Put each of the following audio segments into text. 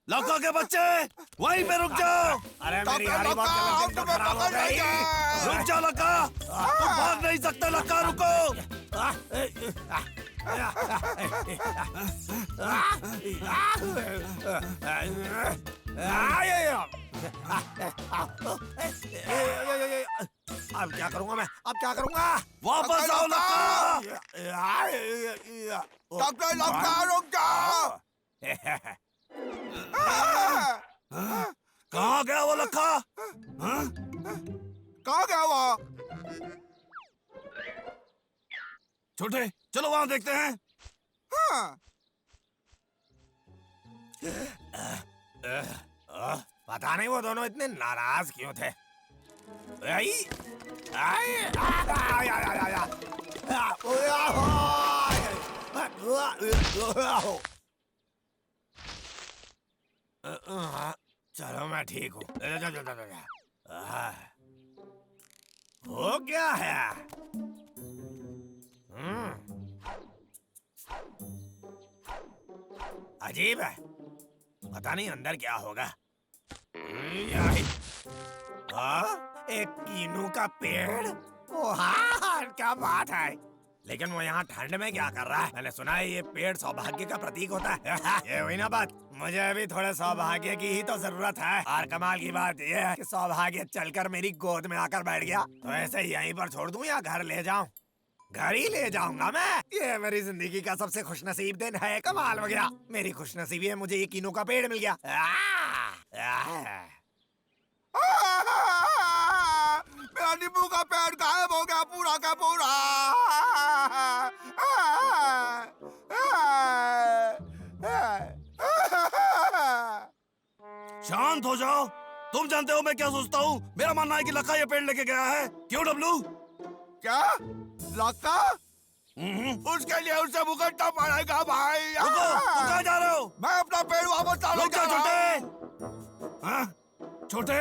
लौका के बच्चे वहीं पे रुक जाओ। अरे मेरी हारी बात करने तो खराब हो गई। रुक जाओ लक्का, तुम भाग नहीं सकते। लक्का रुको। अब क्या करूंगा मैं? अब क्या करूंगा? वापस आओ लक्का। डॉक्टर लक्का रुक जाओ। कहाँ गया वो लक्का? कहाँ गया वो? छोटे चलो वहां देखते हैं। हाँ। पता नहीं वो दोनों इतने नाराज क्यों थे। चलो मैं ठीक हूँ। हो क्या है? अजीब है, पता नहीं अंदर क्या होगा। एक कीनू का पेड़। ओ हाँ, क्या बात है। लेकिन वो यहाँ ठंड में क्या कर रहा है? मैंने सुना है ये पेड़ सौभाग्य का प्रतीक होता है। ये हुई ना बात। मुझे भी थोड़े सौभाग्य की ही तो जरूरत है। और कमाल की बात ये है कि सौभाग्य चलकर मेरी गोद में आकर बैठ गया। तो ऐसे यहीं पर छोड़ दूं या घर ले जाऊं? घर ही ले जाऊंगा मैं। ये मेरी जिंदगी का सबसे खुशनसीब दिन है। कमाल हो गया। मेरी खुशनसीबी है, मुझे ये कीनू का पेड़ मिल गया। मेरा नींबू का पेड़ गायब हो गया पूरा का पूरा। शांत हो जाओ। तुम जानते हो मैं क्या सोचता हूँ? मेरा मानना है कि लक्का ये पेड़ लेके गया है। क्यों डब्लू? क्या लक्का? उसके लिए उसे भुगतना पड़ेगा भाई। रुको, तुम कहाँ जा रहे हो? मैं अपना पेड़ वापस लाने रुक जा जाओ रहा हूँ। छोटे। हाँ? छोटे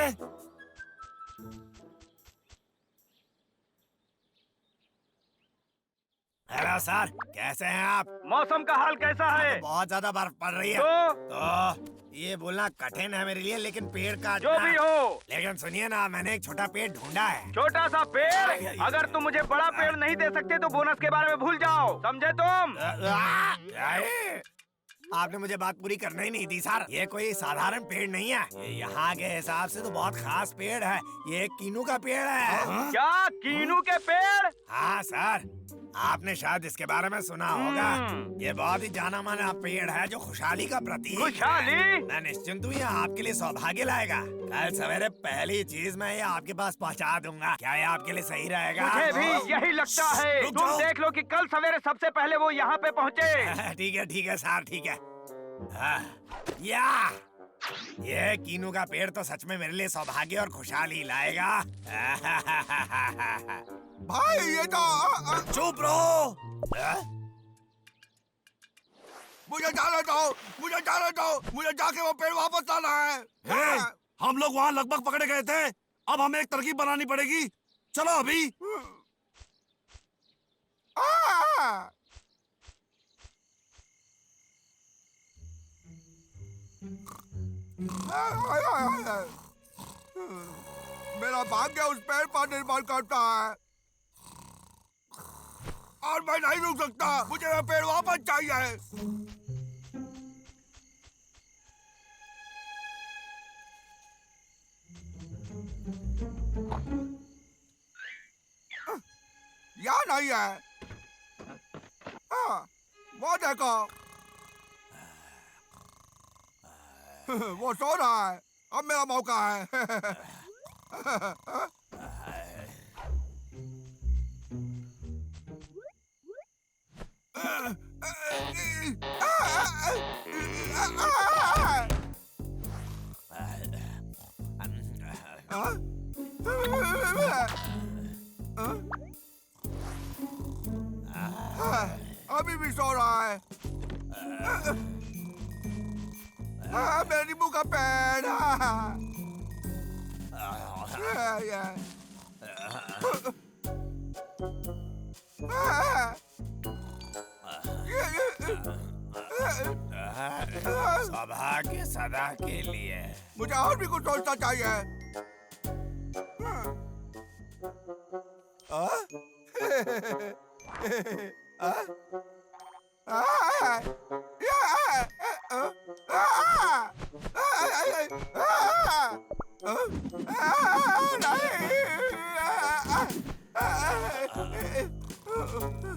हेलो सर, कैसे हैं आप? मौसम का हाल कैसा है? बहुत ज्यादा बर्फ पड़ रही है। तो ये बोलना कठिन है मेरे लिए, लेकिन पेड़ काटना जो भी हो, लेकिन सुनिए ना, मैंने एक छोटा पेड़ ढूंढा है। छोटा सा पेड़। अगर तुम मुझे बड़ा पेड़ नहीं दे सकते तो बोनस के बारे में भूल जाओ, समझे तुम? आपने मुझे बात पूरी करने ही नहीं दी सर। ये कोई साधारण पेड़ नहीं है। ये यहाँ के हिसाब से तो बहुत खास पेड़ है। ये एक कीनू का पेड़ है। क्या कीनू के पेड़? हाँ सर, आपने शायद इसके बारे में सुना होगा। ये बहुत ही जाना माना पेड़ है जो खुशहाली का प्रतीक है। खुशहाली? मैं निश्चिंत हूँ ये आपके लिए सौभाग्य लाएगा। कल सवेरे पहली चीज मैं ये आपके पास पहुँचा दूंगा। क्या ये आपके लिए सही रहेगा? मुझे भी यही लगता है। रुक तुम जाओ। देख लो कि कल सवेरे सबसे पहले वो यहाँ पे पहुँचे। ठीक है सर, ठीक है। या ये कीनू का पेड़ तो सच में मेरे लिए सौभाग्य और खुशहाली लाएगा। भाई ये तो चुप रहो। मुझे जाने दो, मुझे जाने दो। मुझे जाके वो पेड़ वापस लाना है। हे, हम लोग वहाँ लगभग पकड़े गए थे। अब हमें एक तरकीब बनानी पड़ेगी। चलो अभी। मेरा भाग्य उस पेड़ पर निर्भर करता है और मैं नहीं रुक सकता। मुझे वो पेड़ वापस चाहिए। यहाँ नहीं है। हाँ, वो देखो। वो सो रहा है। अब मेरा मौका है। अभी भी सो रहा है। मेरे नींबू का पेड़। सौभाग्य सदा के लिए। मुझे और भी कुछ सोचना चाहिए।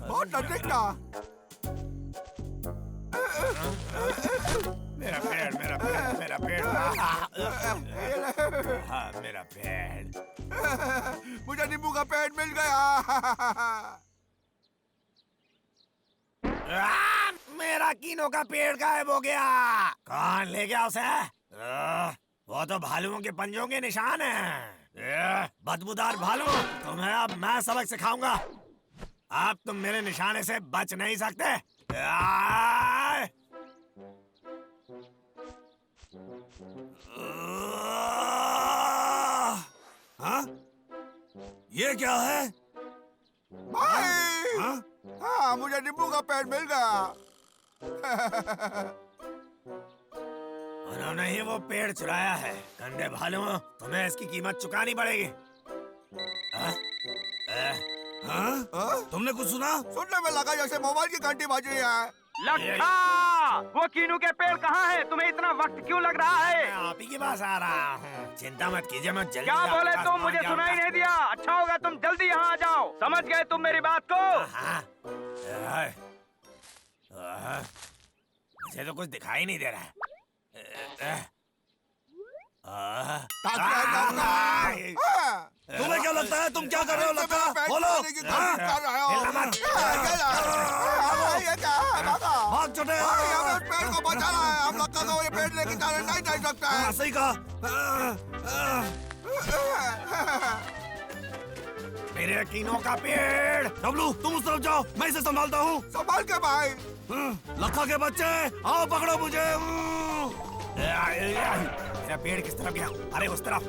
बहुत नजदीक था। मेरा पेड़, मेरा पेड़, मेरा पेड़। हाँ, मेरा पेड़। मुझे नींबू का पेड़ मिल गया। मेरा कीनों का पेड़ गायब हो गया। कौन ले गया उसे? वो तो भालुओं के पंजों के निशान हैं। बदबूदार भालू, तुम्हें अब मैं सबक सिखाऊंगा। अब तुम मेरे निशाने से बच नहीं सकते। हाँ? ये क्या है? भाई, हाँ? हाँ, मुझे नींबू का पेड़ मिल गया। उन्होंने ही वो पेड़ चुराया है। गंदे भालुओं, तुम्हें इसकी कीमत चुकानी पड़ेगी। हाँ? तुमने कुछ सुना? सुनने में लगा जैसे मोबाइल की घंटी बज रही है। लखा, वो कीनू के पेड़ कहाँ है? तुम्हें इतना वक्त क्यों लग रहा है? मैं आप ही के पास आ रहा हूँ। चिंता मत कीजिए, मैं जल्दी क्या आपके बोले पास तुम? पहुंच मुझे जाऊंगा। सुनाई नहीं दिया। अच्छा होगा तुम जल्दी यहाँ आ जाओ। समझ गए तुम मेरी बात को? हाँ। मुझे तो कुछ दिखाई नहीं दे रहा है। तुम्हें क्या लगता है तुम क्या कर रहे हो? लखा, बोलो। भाग छोटे। पेड़ को बचाना है। हम लक्का को ये पेड़ लेके जाने नहीं दे सकते हैं। सही कहा। मेरे कीनों का पेड़। डब्लू, तुम उस तरफ जाओ, मैं इसे संभालता हूँ। संभाल के भाई। लखा के बच्चे, आओ पकड़ो मुझे। मेरा पेड़ किस तरफ गया? अरे उस तरफ।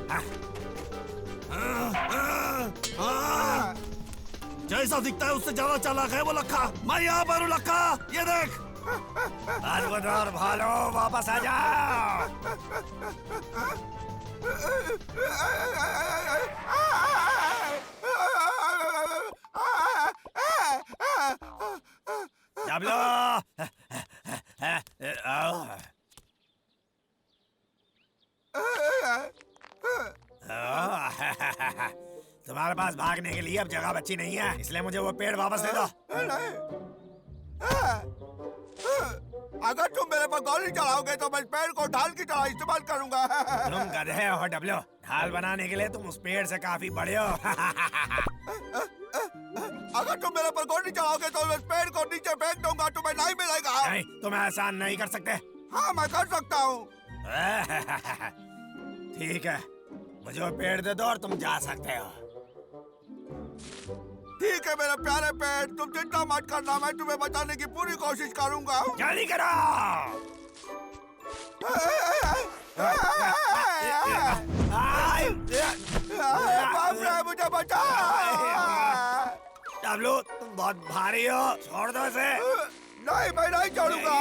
जैसा दिखता है उससे ज्यादा चालाक है वो लखा। मैं यहाँ पर हूँ लखा, ये देख। बदबूदार भालो, वापस आ जाओ। डब्लू, तुम्हारे पास भागने के लिए अब जगह बची नहीं है, इसलिए मुझे वो पेड़ वापस दे दो। अगर तुम मेरे पर गोली चलाओगे तो मैं इस पेड़ को ढाल की तरह इस्तेमाल करूंगा। तुम गधे हो डब्लू। ढाल बनाने के लिए तुम उस पेड़ से काफी बड़े हो। अगर तुम मेरे पर गोली चलाओगे तो मैं इस पेड़ को नीचे फेंक दूंगा, तुम्हें नहीं मिलेगा। नहीं, तुम ऐसा नहीं कर सकते। हाँ, मैं कर सकता हूँ। ठीक है, मुझे वो पेड़ दे दो और तुम जा सकते हो। ठीक है मेरे प्यारे पेड़, तुम चिंता मत करना, मैं तुम्हें बचाने की पूरी कोशिश करूंगा। जल्दी करो। बाप रे, मुझे बचा। डब्लू, तुम बहुत भारी हो, छोड़ दो इसे। नहीं, मैं नहीं छोड़ूंगा।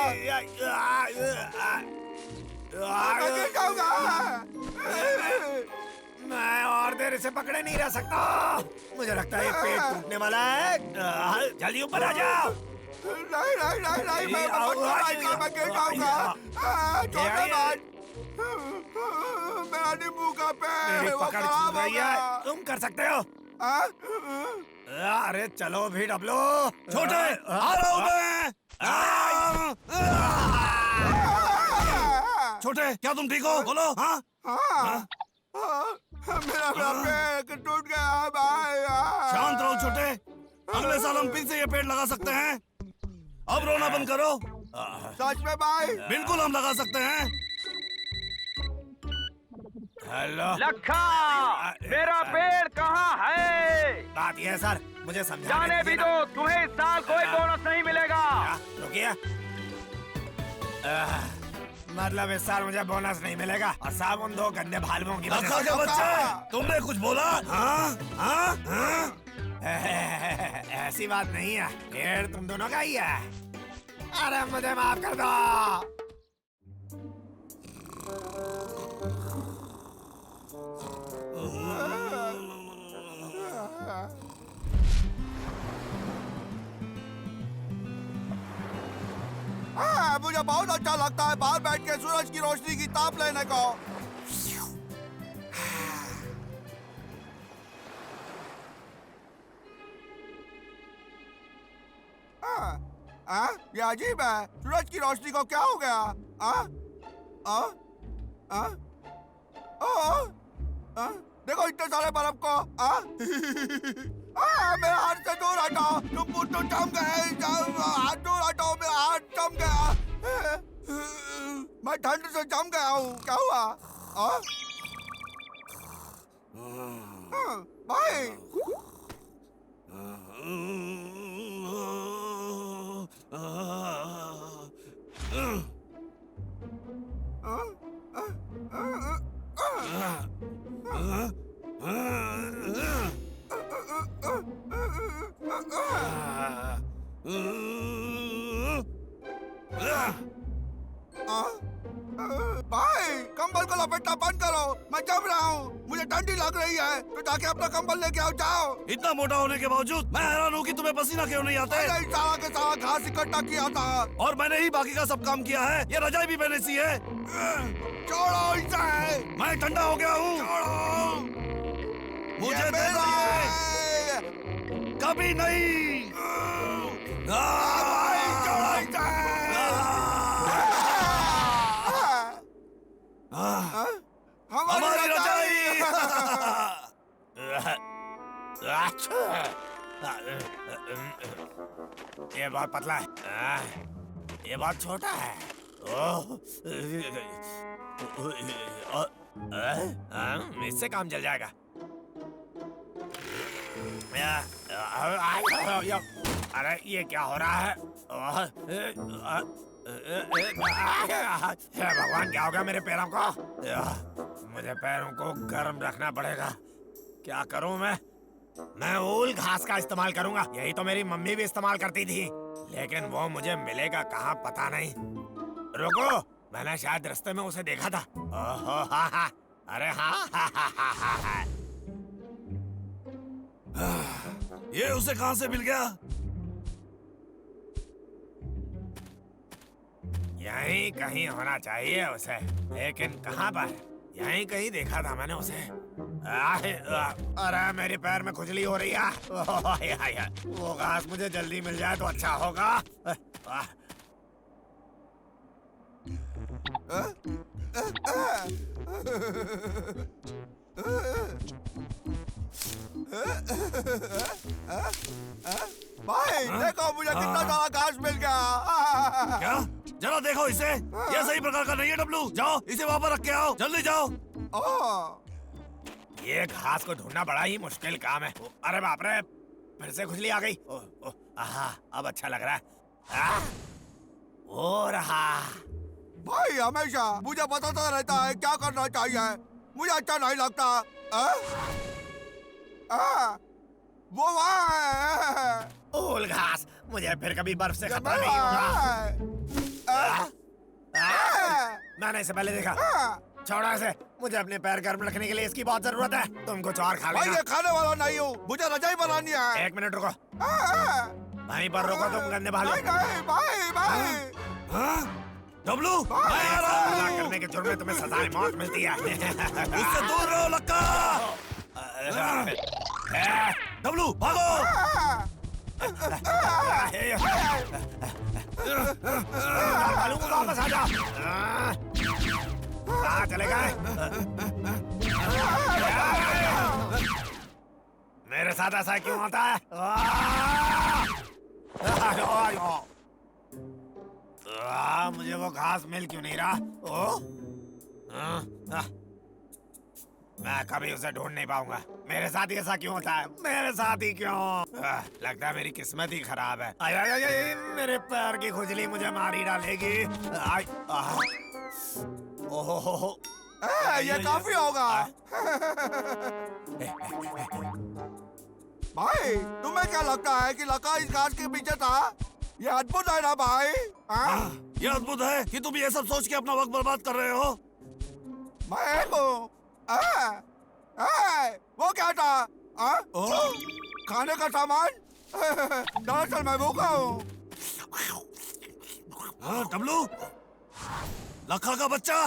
मैं गिर जाऊंगा। मैं और देर इसे पकड़े नहीं रह सकता। मुझे लगता है ये पेड़ टूटने वाला है। जल्दी ऊपर आ जाओ। नहीं नहीं नहीं नहीं, मैं गिर जाऊंगा। छोड़ो मत। मेरा नींबू का मेरी पेड़ वो पकड़ खराब छूट हो रही है, गया। तुम कर सकते हो। अरे चलो भी डब्लू। छोटे, आ रहा हूँ मैं। छोटे, क्या तुम ठीक हो? बोलो। हाँ? मेरा पेड़ टूट गया भाई। शांत रहो छोटे, अगले साल हम फिर से ये पेड़ लगा सकते हैं। अब रोना बंद करो। सच में भाई? बिल्कुल हम लगा सकते हैं। हेलो लखा, मेरा पेड़ कहाँ है? बात यह है सर, मुझे समझाने जाने भी दीजिए ना। दो, तुम्हें इस साल कोई बोनस नहीं मिलेगा। रुकिए। मतलब इस साल मुझे बोनस नहीं मिलेगा और सब उन दो गंदे भालुओं की वजह लखा से। के बच्चे, तुमने कुछ बोला? हाँ? हाँ? हाँ? ऐसी बात नहीं है, पेड़ तुम दोनों का ही है। अरे मुझे माफ कर दो। बहुत अच्छा लगता है बाहर बैठ के सूरज की रोशनी की ताप लेने को। ये अजीब है, सूरज की रोशनी को क्या हो गया? देखो इतने सारे बर्फ को। मेरे हाथ से दूर हटाओ, तुम तो जम गए। हाथ दूर हटाओ, मेरा हाथ जम गया। मैं ठंड से जम गया हूँ। क्या हुआ? भाई भाई कंबल को लपेटना बंद करो, मैं जम रहा हूँ, मुझे ठंडी लग रही है। तो जाके अपना कंबल लेके आओ, जाओ। इतना मोटा होने के बावजूद मैं हैरान हूँ कि तुम्हें पसीना क्यों नहीं आता है। मैंने सारा के सारा घास इकट्ठा किया था और मैंने ही बाकी का सब काम किया है। ये रजाई भी मैंने सी है। छोड़ो इसे, मैं ठंडा हो गया हूँ। छोड़ो, मुझे दे मेरा दीजिए। है। कभी नहीं। भाई छोड़ो इसे। हमारी रजाई। ये बहुत पतला है, ये बहुत छोटा है। इससे काम चल जाएगा। अरे ये क्या हो रहा है? हे भगवान, क्या हो गया मेरे पैरों को? मुझे पैरों को गर्म रखना पड़ेगा। क्या करूं मैं ऊल घास का इस्तेमाल करूंगा। यही तो मेरी मम्मी भी इस्तेमाल करती थी, लेकिन वो मुझे मिलेगा कहाँ पता नहीं। रुको, मैंने शायद रास्ते में उसे देखा था। ओहो, हा। अरे हाँ। ये उसे कहाँ से मिल गया? यहीं कहीं होना चाहिए उसे, लेकिन कहाँ पर? यहीं कहीं देखा था मैंने उसे। अरे मेरे पैर में खुजली हो रही है। वो घास मुझे जल्दी मिल जाए तो अच्छा होगा। भाई देखो, मुझे कितना सारा घास मिल गया। क्या? जरा देखो इसे, ये सही प्रकार का नहीं है। डब्लू, जाओ इसे वहाँ पर रख के आओ, जल्दी जाओ। ये घास को ढूंढना बड़ा ही मुश्किल काम है। अरे बाप रे, फिर से खुजली आ गई। अब अच्छा लग रहा है। हो रहा भाई हमेशा मुझे बताता रहता है क्या करना चाहिए, मुझे अच्छा नहीं लगता। वो वहाँ है। ऊल घास, मुझे फिर कभी बर्फ से खतरा नहीं होगा। मैंने इसे पहले देखा। छोड़ो इसे, मुझे अपने पैर गर्म रखने के लिए इसकी बहुत जरूरत है। तुम कुछ और खा लेना। भाई ये खाने वाला नहीं हूँ, मुझे रजाई बनानी है। 1 मिनट रुको, वहीं पर रुको, तुम गंदे भालू। नहीं भाई। डब्लू, सजा करने के जुर्म में तुम्हें सजाए मौत मिलती है। उससे दूर रहो लक्का। डब्लू भागो। भालू को वापस आ जाओ। कहाँ चले गए? मेरे साथ ऐसा क्यों होता है? मुझे वो घास मिल क्यों नहीं रहा? मैं कभी उसे ढूंढ नहीं पाऊंगा। मेरे साथ ही ऐसा क्यों होता है? मेरे साथ ही क्यों? लगता है मेरी किस्मत ही खराब है। मेरे पैर की खुजली मुझे मार ही डालेगी। ओहो, ये काफी होगा। भाई तुम्हें क्या लगता है कि लका इस घास के पीछे था? ये अद्भुत है ना भाई? ये अद्भुत है कि तुम ये सब सोच के अपना वक्त बर्बाद कर रहे हो। मैं हूँ। वो क्या था? खाने का सामान? दरअसल मैं भूखा हूँ। हाँ, डब्लू, लखा का बच्चा।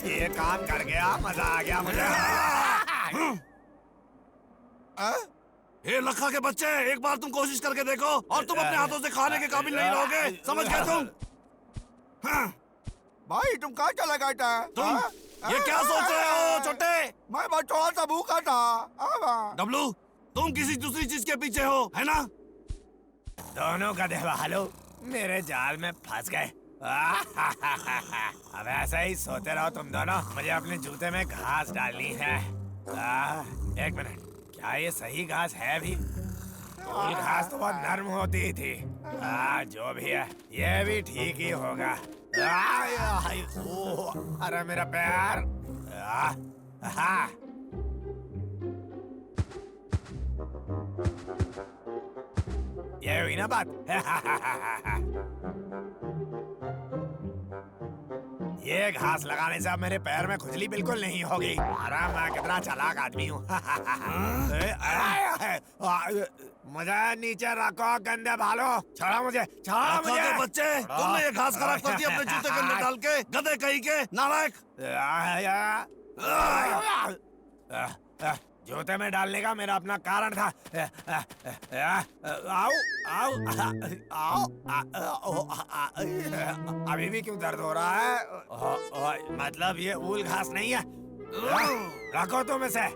ये काम कर गया, मजा आ गया मुझे। ये लखा के बच्चे, एक बार तुम कोशिश करके देखो और तुम अपने हाथों से खाने के काबिल नहीं रहोगे, समझ गए तुम? हाँ। भाई तुम कहाँ चला गए थे? तुम ये क्या सोच रहे हो छोटे? मैं बस थोड़ा सा भूखा था। डब्लू, तुम किसी दूसरी चीज के पीछे हो, है ना? दोनों गधे वालों मेरे जाल में फंस गए। अब ऐसे ही सोते रहो तुम दोनों। मुझे अपने जूते में घास डालनी है। एक मिनट, क्या ये सही घास है भी? फूल घास तो बहुत नरम होती थी। जो भी है, ये भी ठीक ही होगा। अरे मेरा पैर। ये हुई ना बात। ये घास लगाने से अब मेरे पैर में खुजली बिल्कुल नहीं होगी। अरे मैं कितना चालाक आदमी हूँ। मुझे नीचे रखो गंदे भालो। छोड़ो मुझे, छोड़ो लखा मुझे। के बच्चे, तुमने ये घास खराब कर दी अपने जूते के अंदर डाल के, गधे कहीं के नालायक। जूते में डालने का मेरा अपना कारण था। आओ आओ आओ। अभी भी क्यों दर्द हो रहा है? मतलब ये ऊल घास नहीं है। रखो तुम इसे।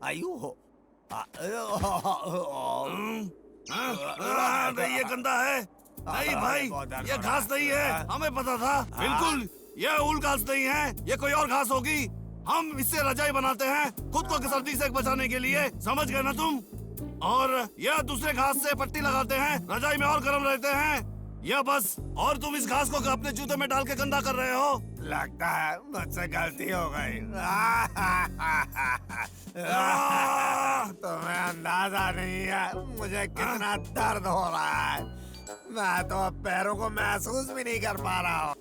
आयु नहीं, ये गंदा है। नहीं भाई, ये घास नहीं है, हमें पता था। बिल्कुल, ये ऊल घास नहीं है, ये कोई और घास होगी। हम इससे रजाई बनाते हैं खुद को सर्दी से बचाने के लिए, समझ गए ना तुम? और यह दूसरे घास से पट्टी लगाते हैं, रजाई में और गर्म रहते हैं। यह बस, और तुम इस घास को अपने जूते में डाल के गंदा कर रहे हो। लगता है मुझसे गलती हो गई। तुम्हें अंदाजा नहीं है मुझे कितना दर्द हो रहा है। मैं तो अब पैरों को महसूस भी नहीं कर पा रहा हूँ।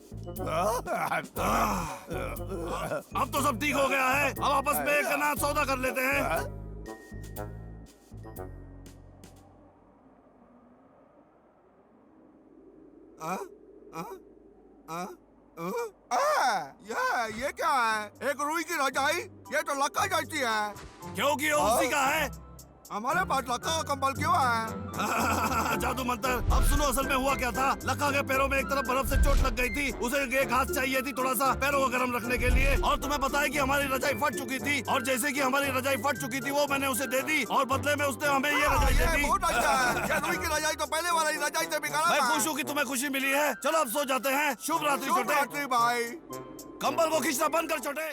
अब तो सब ठीक हो गया है, अब आपस में एक ना सौदा कर लेते हैं। ये क्या है? एक रुई की रजाई? ये तो लक्का जैसी है। क्योंकि ये उसी का है। हमारे पास लक्का का कंबल क्यों है? जादू मंत्र। अब सुनो, असल में हुआ क्या था, लक्का के पैरों में एक तरफ बर्फ से चोट लग गई थी। उसे ये घास चाहिए थी थोड़ा सा पैरों को गर्म रखने के लिए। और तुम्हें पता है कि हमारी रजाई फट चुकी थी, और जैसे कि हमारी रजाई फट चुकी थी वो मैंने उसे दे दी, और बदले में उसने हमें ये रजाई दे दी। बहुत अच्छा है। ये रुई की रजाई तो पहले वाली रजाई से भी खराब है। मैं खुश हूँ कि तुम्हें खुशी मिली है। चलो अब सो जाते हैं। शुभ रात्रि छोटे। भाई। कंबल को खींचना बंद कर छोटे।